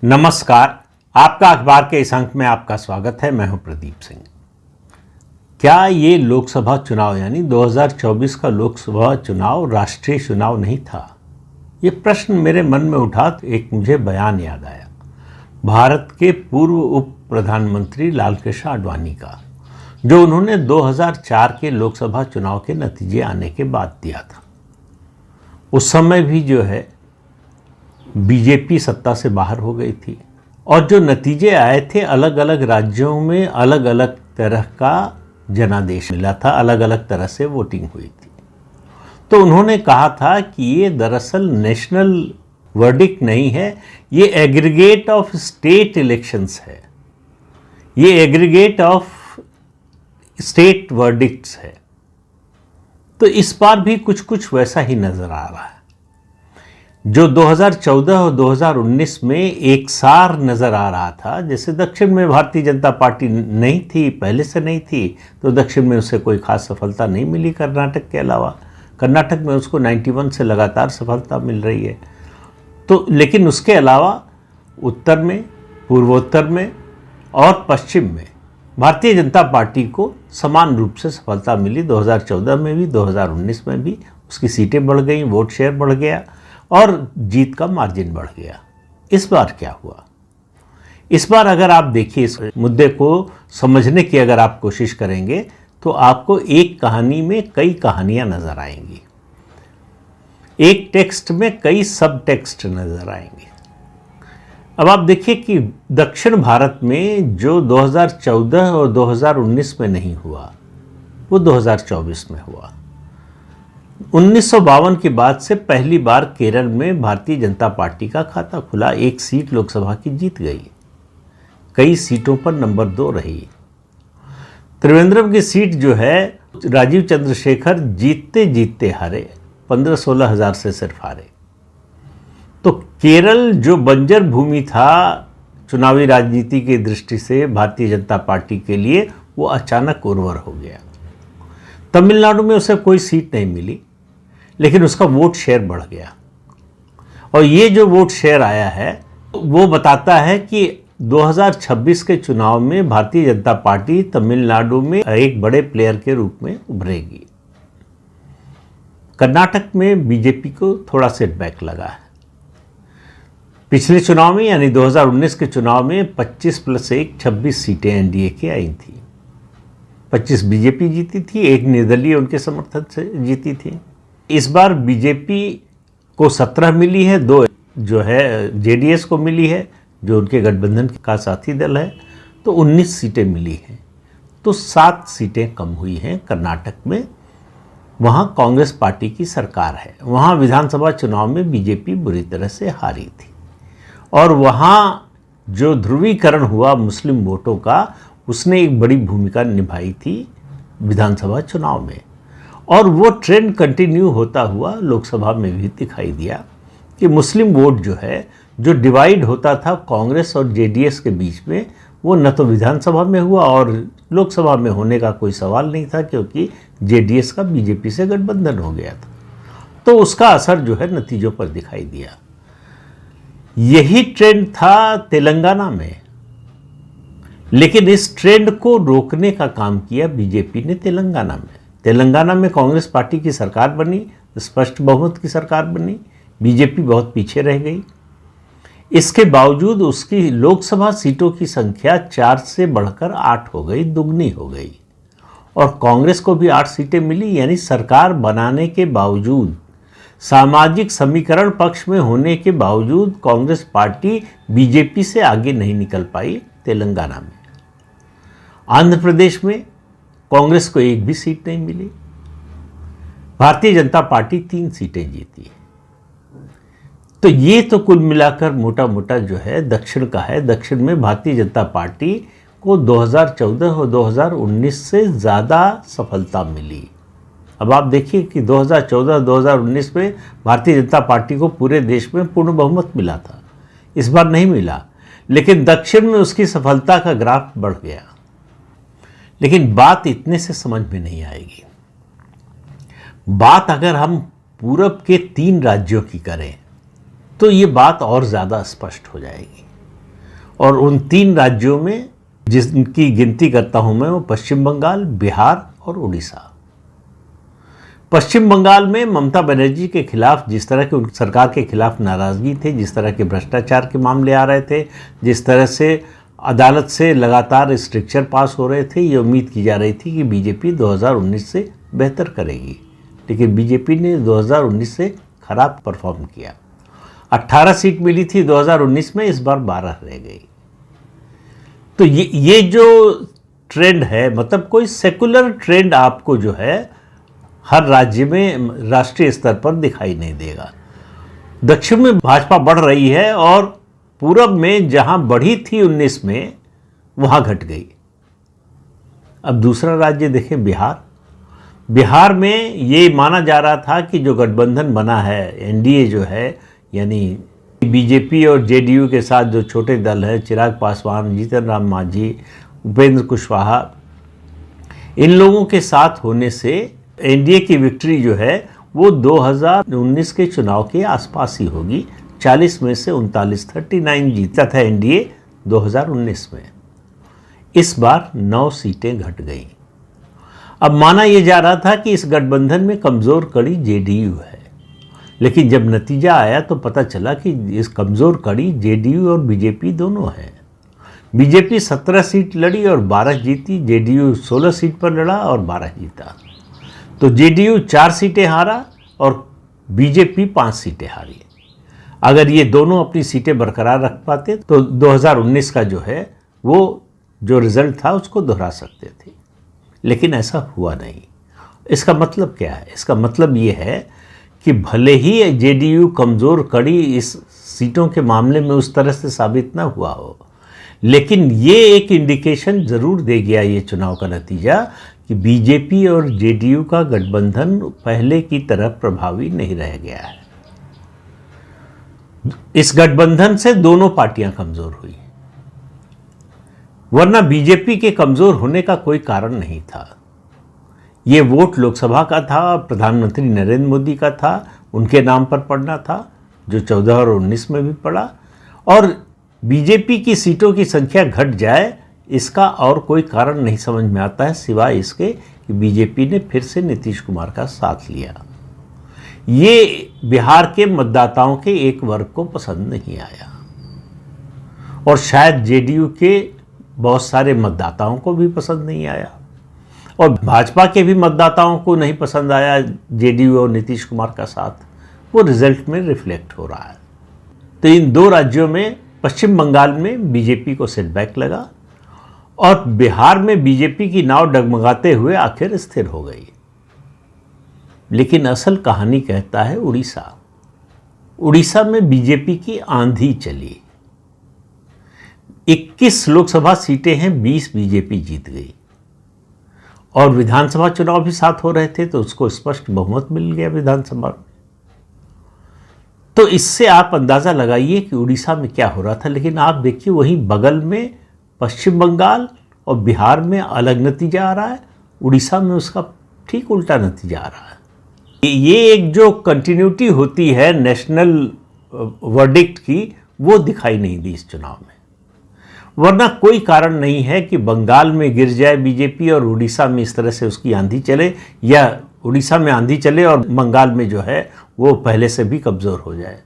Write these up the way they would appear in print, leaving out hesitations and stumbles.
नमस्कार। आपका अखबार के इस अंक में आपका स्वागत है। मैं हूं प्रदीप सिंह। क्या ये लोकसभा चुनाव यानी 2024 का लोकसभा चुनाव राष्ट्रीय चुनाव नहीं था? ये प्रश्न मेरे मन में उठा तो एक मुझे बयान याद आया, भारत के पूर्व उप प्रधानमंत्री लाल कृष्ण आडवाणी का, जो उन्होंने 2004 के लोकसभा चुनाव के नतीजे आने के बाद दिया था। उस समय भी जो है बीजेपी सत्ता से बाहर हो गई थी और जो नतीजे आए थे अलग अलग राज्यों में अलग अलग तरह का जनादेश मिला था, अलग अलग तरह से वोटिंग हुई थी। तो उन्होंने कहा था कि ये दरअसल नेशनल वर्डिक्ट नहीं है, ये एग्रीगेट ऑफ स्टेट इलेक्शंस है, ये एग्रीगेट ऑफ स्टेट वर्डिक्ट्स है। तो इस बार भी कुछ कुछ वैसा ही नजर आ रहा है। जो 2014 और 2019 में एक सार नजर आ रहा था, जैसे दक्षिण में भारतीय जनता पार्टी नहीं थी, पहले से नहीं थी, तो दक्षिण में उसे कोई खास सफलता नहीं मिली कर्नाटक के अलावा। कर्नाटक में उसको 91 से लगातार सफलता मिल रही है। तो लेकिन उसके अलावा उत्तर में, पूर्वोत्तर में और पश्चिम में भारतीय जनता पार्टी को समान रूप से सफलता मिली। 2014 में भी, 2019 में भी उसकी सीटें बढ़ गई, वोट शेयर बढ़ गया और जीत का मार्जिन बढ़ गया। इस बार क्या हुआ? इस बार अगर आप देखिए, इस मुद्दे को समझने की अगर आप कोशिश करेंगे तो आपको एक कहानी में कई कहानियां नजर आएंगी, एक टेक्स्ट में कई सब टेक्स्ट नजर आएंगे। अब आप देखिए कि दक्षिण भारत में जो 2014 और 2019 में नहीं हुआ, वो 2024 में हुआ। 1952 के बाद से पहली बार केरल में भारतीय जनता पार्टी का खाता खुला, एक सीट लोकसभा की जीत गई, कई सीटों पर नंबर 2 रही। त्रिवेंद्रम की सीट जो है राजीव चंद्रशेखर जीतते जीतते हारे, 15-16 हज़ार से सिर्फ हारे। तो केरल जो बंजर भूमि था चुनावी राजनीति की दृष्टि से भारतीय जनता पार्टी के लिए, वो अचानक उर्वर हो गया। तमिलनाडु में उसे कोई सीट नहीं मिली, लेकिन उसका वोट शेयर बढ़ गया। और ये जो वोट शेयर आया है वो बताता है कि 2026 के चुनाव में भारतीय जनता पार्टी तमिलनाडु में एक बड़े प्लेयर के रूप में उभरेगी। कर्नाटक में बीजेपी को थोड़ा सेटबैक लगा है। पिछले चुनाव में यानी 2019 के चुनाव में 25 + 1 26 सीटें एनडीए की आई थी। 25 बीजेपी जीती थी, एक निर्दलीय उनके समर्थन से जीती थी। इस बार बीजेपी को 17 मिली है, 2 जो है जेडीएस को मिली है, जो उनके गठबंधन का साथी दल है, तो 19 सीटें मिली हैं। तो 7 सीटें कम हुई हैं कर्नाटक में। वहाँ कांग्रेस पार्टी की सरकार है। वहाँ विधानसभा चुनाव में बीजेपी बुरी तरह से हारी थी और वहाँ जो ध्रुवीकरण हुआ मुस्लिम वोटों का, उसने एक बड़ी भूमिका निभाई थी विधानसभा चुनाव में। और वो ट्रेंड कंटिन्यू होता हुआ लोकसभा में भी दिखाई दिया कि मुस्लिम वोट जो है, जो डिवाइड होता था कांग्रेस और जेडीएस के बीच में, वो न तो विधानसभा में हुआ और लोकसभा में होने का कोई सवाल नहीं था, क्योंकि जेडीएस का बीजेपी से गठबंधन हो गया था। तो उसका असर जो है नतीजों पर दिखाई दिया। यही ट्रेंड था तेलंगाना में, लेकिन इस ट्रेंड को रोकने का काम किया बीजेपी ने तेलंगाना में। तेलंगाना में कांग्रेस पार्टी की सरकार बनी, स्पष्ट बहुमत की सरकार बनी, बीजेपी बहुत पीछे रह गई। इसके बावजूद उसकी लोकसभा सीटों की संख्या 4 से बढ़कर 8 हो गई, दुगनी हो गई। और कांग्रेस को भी 8 सीटें मिली, यानी सरकार बनाने के बावजूद, सामाजिक समीकरण पक्ष में होने के बावजूद कांग्रेस पार्टी बीजेपी से आगे नहीं निकल पाई तेलंगाना में। आंध्र प्रदेश में कांग्रेस को एक भी सीट नहीं मिली। भारतीय जनता पार्टी 3 सीटें जीती। तो ये तो कुल मिलाकर मोटा मोटा जो है दक्षिण का है। दक्षिण में भारतीय जनता पार्टी को 2014 और 2019 से ज़्यादा सफलता मिली। अब आप देखिए कि 2014-2019 में भारतीय जनता पार्टी को पूरे देश में पूर्ण बहुमत मिला था, इस बार नहीं मिला, लेकिन दक्षिण में उसकी सफलता का ग्राफ बढ़ गया। लेकिन बात इतने से समझ में नहीं आएगी। बात अगर हम पूरब के 3 राज्यों की करें तो ये बात और ज़्यादा स्पष्ट हो जाएगी। और उन 3 राज्यों में जिनकी गिनती करता हूं मैं वो पश्चिम बंगाल, बिहार और उड़ीसा। पश्चिम बंगाल में ममता बनर्जी के खिलाफ जिस तरह की सरकार के खिलाफ नाराजगी थी, जिस तरह के भ्रष्टाचार के मामले आ रहे थे, जिस तरह से अदालत से लगातार स्ट्रिक्चर पास हो रहे थे, ये उम्मीद की जा रही थी कि बीजेपी 2019 से बेहतर करेगी, लेकिन बीजेपी ने 2019 से खराब परफॉर्म किया। 18 सीट मिली थी 2019 में, इस बार 12 रह गई। तो ये जो ट्रेंड है, मतलब कोई सेकुलर ट्रेंड आपको जो है हर राज्य में राष्ट्रीय स्तर पर दिखाई नहीं देगा। दक्षिण में भाजपा बढ़ रही है और पूरब में जहां बढ़ी थी 19 में वहां घट गई। अब दूसरा राज्य देखें, बिहार। बिहार में ये माना जा रहा था कि जो गठबंधन बना है, एनडीए जो है, यानी बीजेपी और जेडीयू के साथ जो छोटे दल है, चिराग पासवान, जीतन राम मांझी, उपेंद्र कुशवाहा, इन लोगों के साथ होने से एनडीए की विक्ट्री जो है वो 2019 के चुनाव के आसपास ही होगी। 40 में से 39 जीता था एनडीए 2019 में। इस बार 9 सीटें घट गईं। अब माना यह जा रहा था कि इस गठबंधन में कमजोर कड़ी जेडीयू है, लेकिन जब नतीजा आया तो पता चला कि इस कमजोर कड़ी जेडीयू और बीजेपी दोनों है। बीजेपी 17 सीट लड़ी और 12 जीती, जेडीयू 16 सीट पर लड़ा और 12 जीता। तो जेडीयू 4 सीटें हारा और बीजेपी 5 सीटें हारी। अगर ये दोनों अपनी सीटें बरकरार रख पाते तो 2019 का जो है वो जो रिजल्ट था उसको दोहरा सकते थे, लेकिन ऐसा हुआ नहीं। इसका मतलब क्या है? इसका मतलब ये है कि भले ही जेडीयू कमज़ोर कड़ी इस सीटों के मामले में उस तरह से साबित ना हुआ हो, लेकिन ये एक इंडिकेशन ज़रूर दे गया ये चुनाव का नतीजा कि बीजेपी और जेडीयू का गठबंधन पहले की तरह प्रभावी नहीं रह गया है। इस गठबंधन से दोनों पार्टियां कमज़ोर हुई, वरना बीजेपी के कमज़ोर होने का कोई कारण नहीं था। ये वोट लोकसभा का था, प्रधानमंत्री नरेंद्र मोदी का था, उनके नाम पर पड़ना था, जो 14 और 19 में भी पड़ा। और बीजेपी की सीटों की संख्या घट जाए इसका और कोई कारण नहीं समझ में आता है, सिवाय इसके कि बीजेपी ने फिर से नीतीश कुमार का साथ लिया। ये बिहार के मतदाताओं के एक वर्ग को पसंद नहीं आया और शायद जेडीयू के बहुत सारे मतदाताओं को भी पसंद नहीं आया और भाजपा के भी मतदाताओं को नहीं पसंद आया जेडीयू और नीतीश कुमार का साथ। वो रिजल्ट में रिफ्लेक्ट हो रहा है। तो इन 2 राज्यों में, पश्चिम बंगाल में बीजेपी को सेटबैक लगा और बिहार में बीजेपी की नाव डगमगाते हुए आखिर स्थिर हो गई। लेकिन असल कहानी कहता है उड़ीसा। उड़ीसा में बीजेपी की आंधी चली। 21 लोकसभा सीटें हैं, 20 बीजेपी जीत गई और विधानसभा चुनाव भी साथ हो रहे थे तो उसको स्पष्ट बहुमत मिल गया विधानसभा में। तो इससे आप अंदाजा लगाइए कि उड़ीसा में क्या हो रहा था। लेकिन आप देखिए वहीं बगल में पश्चिम बंगाल और बिहार में अलग नतीजा आ रहा है, उड़ीसा में उसका ठीक उल्टा नतीजा आ रहा है। ये एक जो कंटिन्यूटी होती है नेशनल वर्डिक्ट की, वो दिखाई नहीं दी इस चुनाव में। वरना कोई कारण नहीं है कि बंगाल में गिर जाए बीजेपी और उड़ीसा में इस तरह से उसकी आंधी चले, या उड़ीसा में आंधी चले और बंगाल में जो है वो पहले से भी कमज़ोर हो जाए।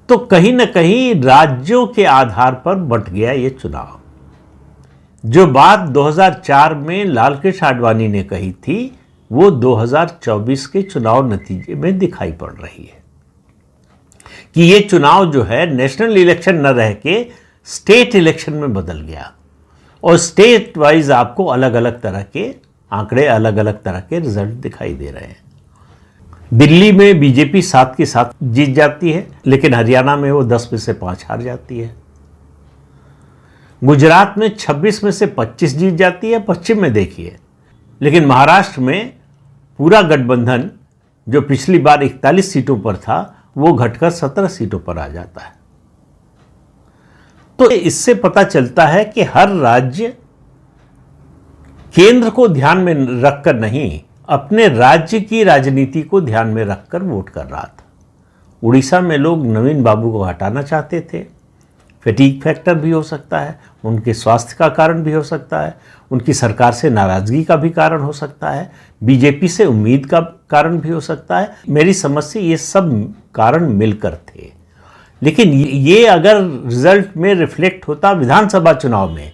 तो कहीं ना कहीं राज्यों के आधार पर बंट गया ये चुनाव। जो बात 2004 में लालकृष्ण आडवाणी ने कही थी वो 2024 के चुनाव नतीजे में दिखाई पड़ रही है कि ये चुनाव जो है नेशनल इलेक्शन न रह के स्टेट इलेक्शन में बदल गया और स्टेट वाइज आपको अलग अलग तरह के आंकड़े, अलग अलग तरह के रिजल्ट दिखाई दे रहे हैं। दिल्ली में बीजेपी 7 की 7 जीत जाती है, लेकिन हरियाणा में वो 10 में से 5 हार जाती है। गुजरात में 26 में से 25 जीत जाती है, पश्चिम में देखिए। लेकिन महाराष्ट्र में पूरा गठबंधन जो पिछली बार 41 सीटों पर था वो घटकर 17 सीटों पर आ जाता है। तो इससे पता चलता है कि हर राज्य केंद्र को ध्यान में रखकर नहीं, अपने राज्य की राजनीति को ध्यान में रखकर वोट कर रहा था। उड़ीसा में लोग नवीन बाबू को हटाना चाहते थे, फैटीग फैक्टर भी हो सकता है, उनके स्वास्थ्य का कारण भी हो सकता है, उनकी सरकार से नाराज़गी का भी कारण हो सकता है, बीजेपी से उम्मीद का कारण भी हो सकता है। मेरी समझ से ये सब कारण मिलकर थे। लेकिन ये अगर रिजल्ट में रिफ्लेक्ट होता विधानसभा चुनाव में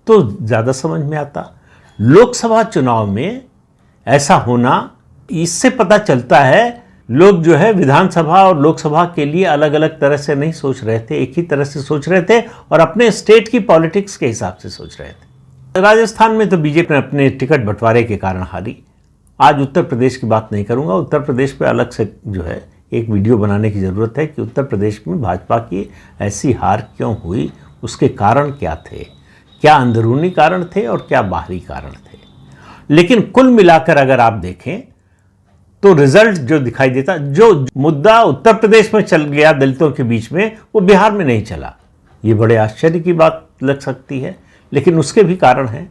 तो ज़्यादा समझ में आता। लोकसभा चुनाव में ऐसा होना, इससे पता चलता है लोग जो है विधानसभा और लोकसभा के लिए अलग अलग तरह से नहीं सोच रहे थे, एक ही तरह से सोच रहे थे और अपने स्टेट की पॉलिटिक्स के हिसाब से सोच रहे थे। राजस्थान में तो बीजेपी ने अपने टिकट बंटवारे के कारण हारी। आज उत्तर प्रदेश की बात नहीं करूंगा, उत्तर प्रदेश पे अलग से जो है एक वीडियो बनाने की ज़रूरत है कि उत्तर प्रदेश में भाजपा की ऐसी हार क्यों हुई, उसके कारण क्या थे, क्या अंदरूनी कारण थे और क्या बाहरी कारण थे। लेकिन कुल मिलाकर अगर आप देखें तो रिजल्ट जो दिखाई देता, जो मुद्दा उत्तर प्रदेश में चल गया दलितों के बीच में, वो बिहार में नहीं चला। ये बड़े आश्चर्य की बात लग सकती है, लेकिन उसके भी कारण हैं।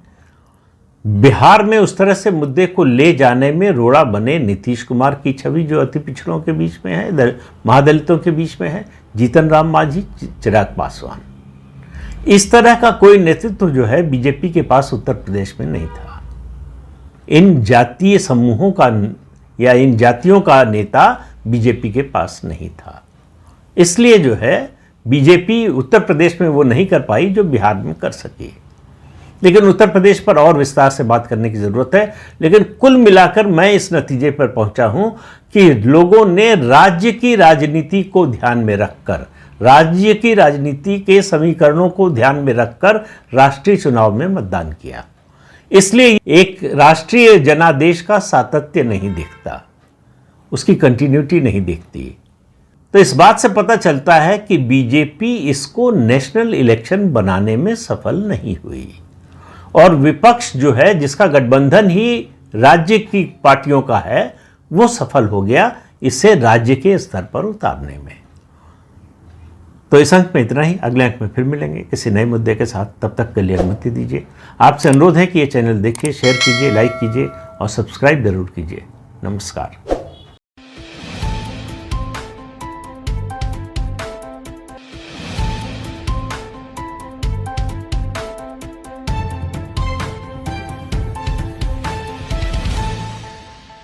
बिहार में उस तरह से मुद्दे को ले जाने में रोड़ा बने नीतीश कुमार की छवि जो अति पिछड़ों के बीच में है, महादलितों के बीच में है, जीतन राम मांझी, चिराग पासवान। इस तरह का कोई नेतृत्व जो है बीजेपी के पास उत्तर प्रदेश में नहीं था। इन जातीय समूहों का या इन जातियों का नेता बीजेपी के पास नहीं था। इसलिए जो है बीजेपी उत्तर प्रदेश में वो नहीं कर पाई जो बिहार में कर सकी। लेकिन उत्तर प्रदेश पर और विस्तार से बात करने की ज़रूरत है। लेकिन कुल मिलाकर मैं इस नतीजे पर पहुंचा हूं कि लोगों ने राज्य की राजनीति को ध्यान में रखकर, राज्य की राजनीति के समीकरणों को ध्यान में रखकर राष्ट्रीय चुनाव में मतदान किया। इसलिए एक राष्ट्रीय जनादेश का सातत्य नहीं दिखता, उसकी कंटिन्यूटी नहीं दिखती। तो इस बात से पता चलता है कि बीजेपी इसको नेशनल इलेक्शन बनाने में सफल नहीं हुई और विपक्ष जो है, जिसका गठबंधन ही राज्य की पार्टियों का है, वो सफल हो गया इसे राज्य के स्तर पर उतारने में। तो इस अंक में इतना ही। अगले अंक में फिर मिलेंगे किसी नए मुद्दे के साथ। तब तक के लिए अनुमति दीजिए। आपसे अनुरोध है कि ये चैनल देखिए, शेयर कीजिए, लाइक कीजिए और सब्सक्राइब जरूर कीजिए। नमस्कार।